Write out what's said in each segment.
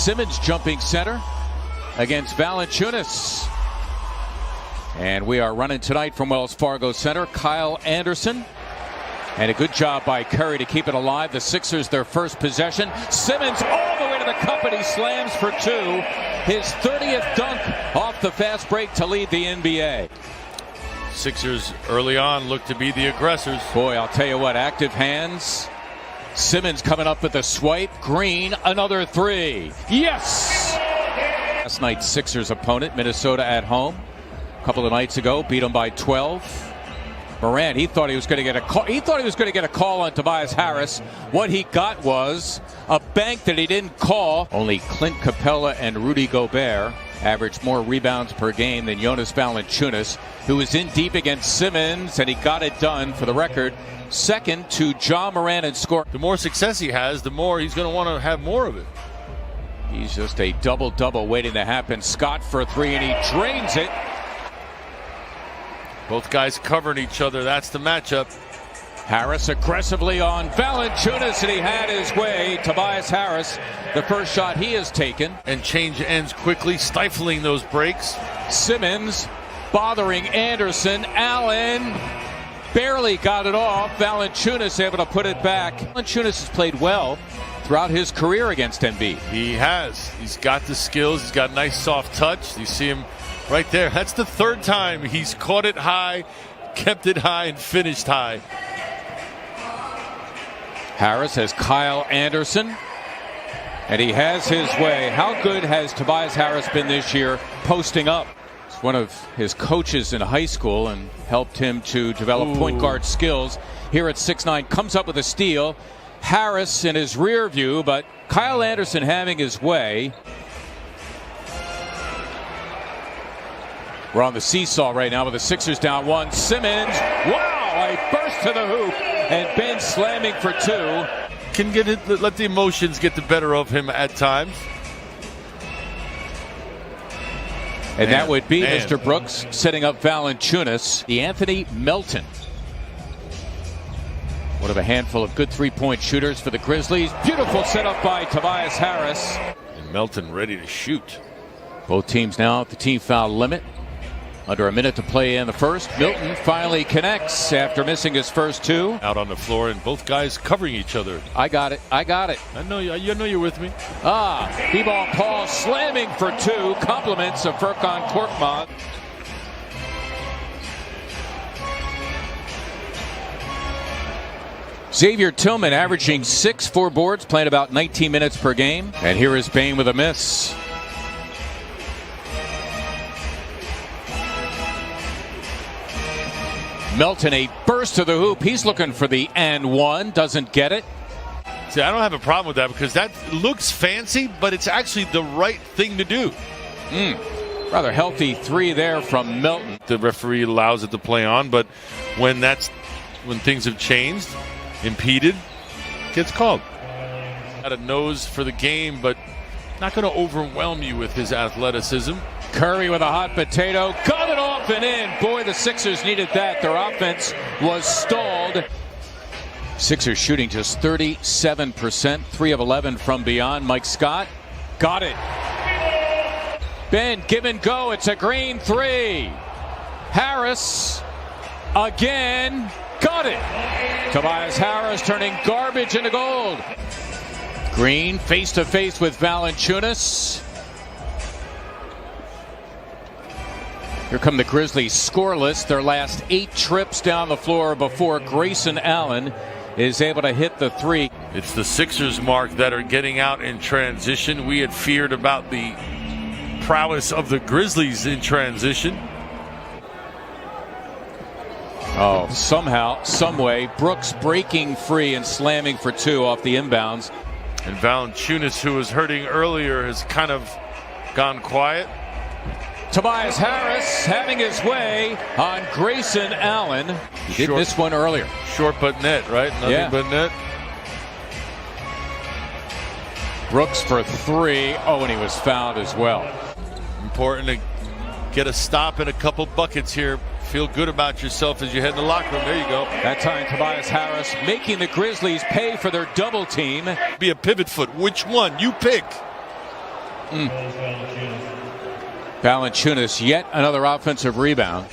Simmons jumping center against Valanciunas. And we are running tonight from Wells Fargo Center. Kyle Anderson. And a good job by Curry to keep it alive. The Sixers, their first possession. Simmons all the way to the cup, and he slams for two. His 30th dunk off the fast break to lead the NBA. Sixers early on look to be the aggressors. Boy, I'll tell you what, active hands. Simmons coming up with a swipe. Green, another three. Yes! Last night's Sixers opponent, Minnesota at home. A couple of nights ago, beat them by 12. Morant, he thought he was going to get a call. He thought he was going to get a call on Tobias Harris. What he got was a bank that he didn't call. Only Clint Capella and Rudy Gobert averaged more rebounds per game than Jonas Valanciunas, who was in deep against Simmons, and he got it done. For the record, second to Ja Morant in score. The more success he has, the more he's going to want to have more of it. He's just a double-double waiting to happen. Scott for a three, and he drains it. Both guys covering each other. That's the matchup. Harris aggressively on Valanciunas, and he had his way. Tobias Harris, the first shot he has taken. And change ends quickly, stifling those breaks. Simmons bothering Anderson. Allen barely got it off. Valanciunas able to put it back. Valanciunas has played well throughout his career against Embiid. He has. He's got the skills. He's got nice soft touch. You see him right there. That's the third time he's caught it high, kept it high, and finished high. Harris has Kyle Anderson, and he has his way. How good has Tobias Harris been this year posting up? It's one of his coaches in high school and helped him to develop point guard skills. Here at 6'9", comes up with a steal. Harris in his rear view, but Kyle Anderson having his way. We're on the seesaw right now with the Sixers down one. Simmons, wow, a burst to the hoop, and Ben slamming for two. Can get it, let the emotions get the better of him at times. And that would be Mr. Brooks setting up Valanciunas. The Anthony Melton. One of a handful of good three-point shooters for the Grizzlies. Beautiful setup by Tobias Harris. And Melton ready to shoot. Both teams now at the team foul limit. Under a minute to play in the first. Milton finally connects after missing his first two. Out on the floor, and both guys covering each other. I got it. I know you're with me. B-ball Paul slamming for two. Compliments of Furkan Korkmaz. Xavier Tillman averaging 4 boards, playing about 19 minutes per game. And here is Bane with a miss. Melton, a burst to the hoop. He's looking for the and one. Doesn't get it. See, I don't have a problem with that because that looks fancy, but it's actually the right thing to do. Rather healthy three there from Melton. The referee allows it to play on, but when things have changed, impeded, gets called. Got a nose for the game, but not going to overwhelm you with his athleticism. Curry with a hot potato, got it off and in. Boy, the Sixers needed that. Their offense was stalled. Sixers shooting just 37%, 3 of 11 from beyond. Mike Scott got it. Ben, give and go. It's a green three. Harris again, got it. Tobias Harris turning garbage into gold. Green face to face with Valanciunas. Here come the Grizzlies scoreless. Their last 8 trips down the floor before Grayson Allen is able to hit the three. It's the Sixers, Mark, that are getting out in transition. We had feared about the prowess of the Grizzlies in transition. Oh, somehow, some way, Brooks breaking free and slamming for two off the inbounds. And Valanciunas, who was hurting earlier, has kind of gone quiet. Tobias Harris having his way on Grayson Allen. He did this one earlier. Short but net, right? Nothing but net. Brooks for three. Oh, and he was fouled as well. Important to get a stop and a couple buckets here. Feel good about yourself as you head in the locker room. There you go. That time, Tobias Harris making the Grizzlies pay for their double team. Be a pivot foot. Which one? You pick. Valanciunas, yet another offensive rebound.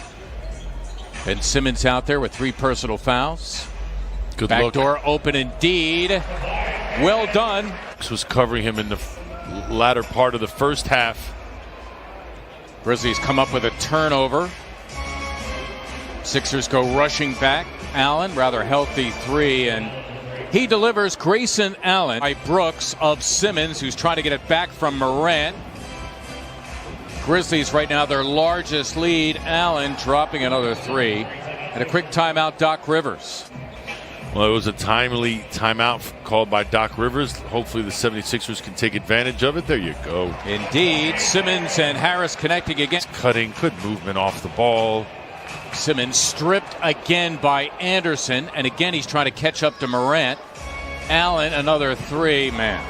And Simmons out there with 3 personal fouls. Good Backdoor open indeed. Well done. Was covering him in the latter part of the first half. Grizzlies come up with a turnover. Sixers go rushing back. Allen, rather healthy 3, and he delivers. Grayson Allen by Brooks of Simmons, who's trying to get it back from Morant. Grizzlies right now their largest lead. Allen dropping another 3. And a quick timeout, Doc Rivers. Well, it was a timely timeout called by Doc Rivers. Hopefully the 76ers can take advantage of it. There you go. Indeed. Simmons and Harris connecting again. Cutting, good movement off the ball. Simmons stripped again by Anderson. And again, he's trying to catch up to Morant. Allen, another 3. Man.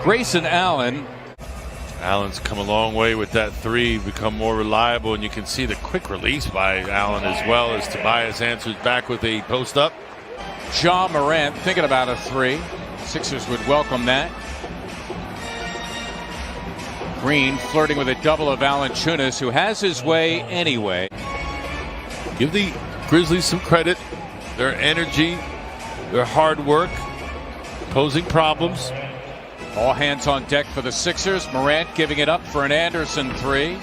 Grayson Allen. Allen's come a long way with that 3, become more reliable. And you can see the quick release by Allen as well as Tobias answers back with a post-up. Ja Morant thinking about a 3. Sixers would welcome that. Green flirting with a double of Valanciunas, who has his way anyway. Give the Grizzlies some credit. Their energy, their hard work, posing problems. All hands on deck for the Sixers. Morant giving it up for an Anderson 3.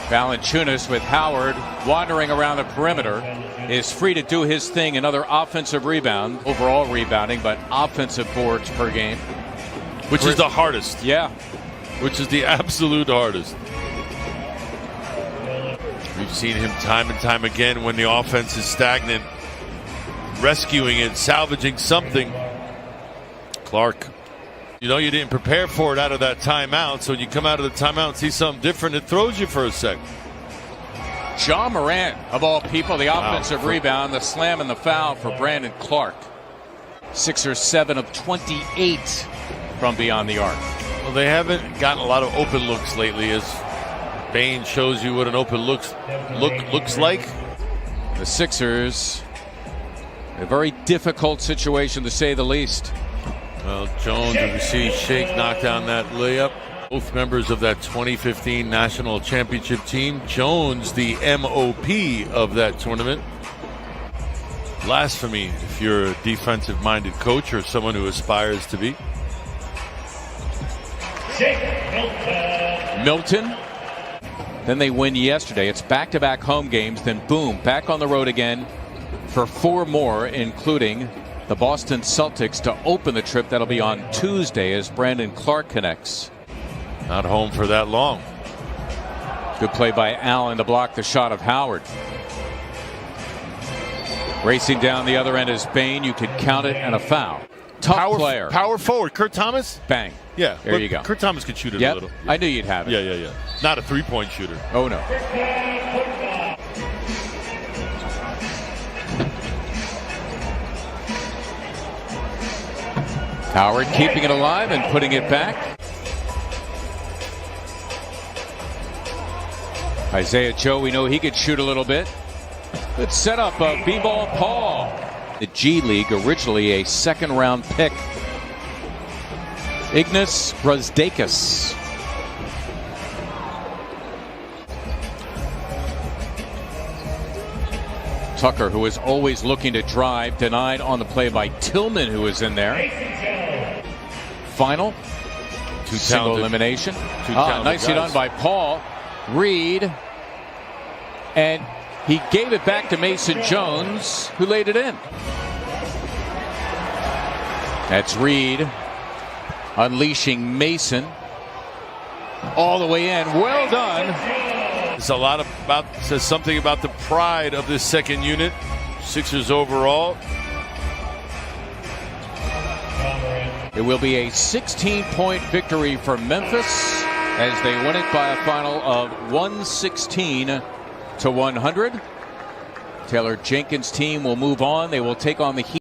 Valanciunas with Howard wandering around the perimeter is free to do his thing. Another offensive rebound. Overall rebounding, but offensive boards per game. Which is the hardest. Yeah. Which is the absolute hardest. We've seen him time and time again when the offense is stagnant. Rescuing it, salvaging something. Clark. You know you didn't prepare for it out of that timeout, so when you come out of the timeout and see something different, it throws you for a sec. Ja Morant, of all people, the offensive rebound, the slam and the foul for Brandon Clark. Sixers 7 of 28 from beyond the arc. Well, they haven't gotten a lot of open looks lately, as Bane shows you what an open looks like. The Sixers, a very difficult situation to say the least. Well, Jones, as we see Shake knock down that layup. Both members of that 2015 National Championship team. Jones, the MOP of that tournament. Blasphemy if you're a defensive-minded coach or someone who aspires to be. Milton. Then they win yesterday. It's back-to-back home games. Then boom, back on the road again for 4 more, including the Boston Celtics to open the trip. That'll be on Tuesday as Brandon Clark connects. Not home for that long. Good play by Allen to block the shot of Howard. Racing down the other end is Bane. You could count it and a foul. Tough player. Power forward. Kurt Thomas? Bang. Yeah. There you go. Kurt Thomas could shoot it a little. I knew you'd have it. Yeah. Not a three-point shooter. Oh, no. Howard keeping it alive and putting it back. Isaiah Joe, we know he could shoot a little bit. Good setup of B-ball Paul. The G League, originally a second-round pick. Ignas Brazdeikis. Tucker, who is always looking to drive, denied on the play by Tillman, who was in there. Final. Single elimination. Nicely done by Paul. Reed. And he gave it back to Mason Jones, who laid it in. That's Reed unleashing Mason all the way in. Well done. It's a lot about, says something about the pride of this second unit. Sixers overall. It will be a 16-point victory for Memphis as they win it by a final of 116-100. Taylor Jenkins' team will move on. They will take on the Heat.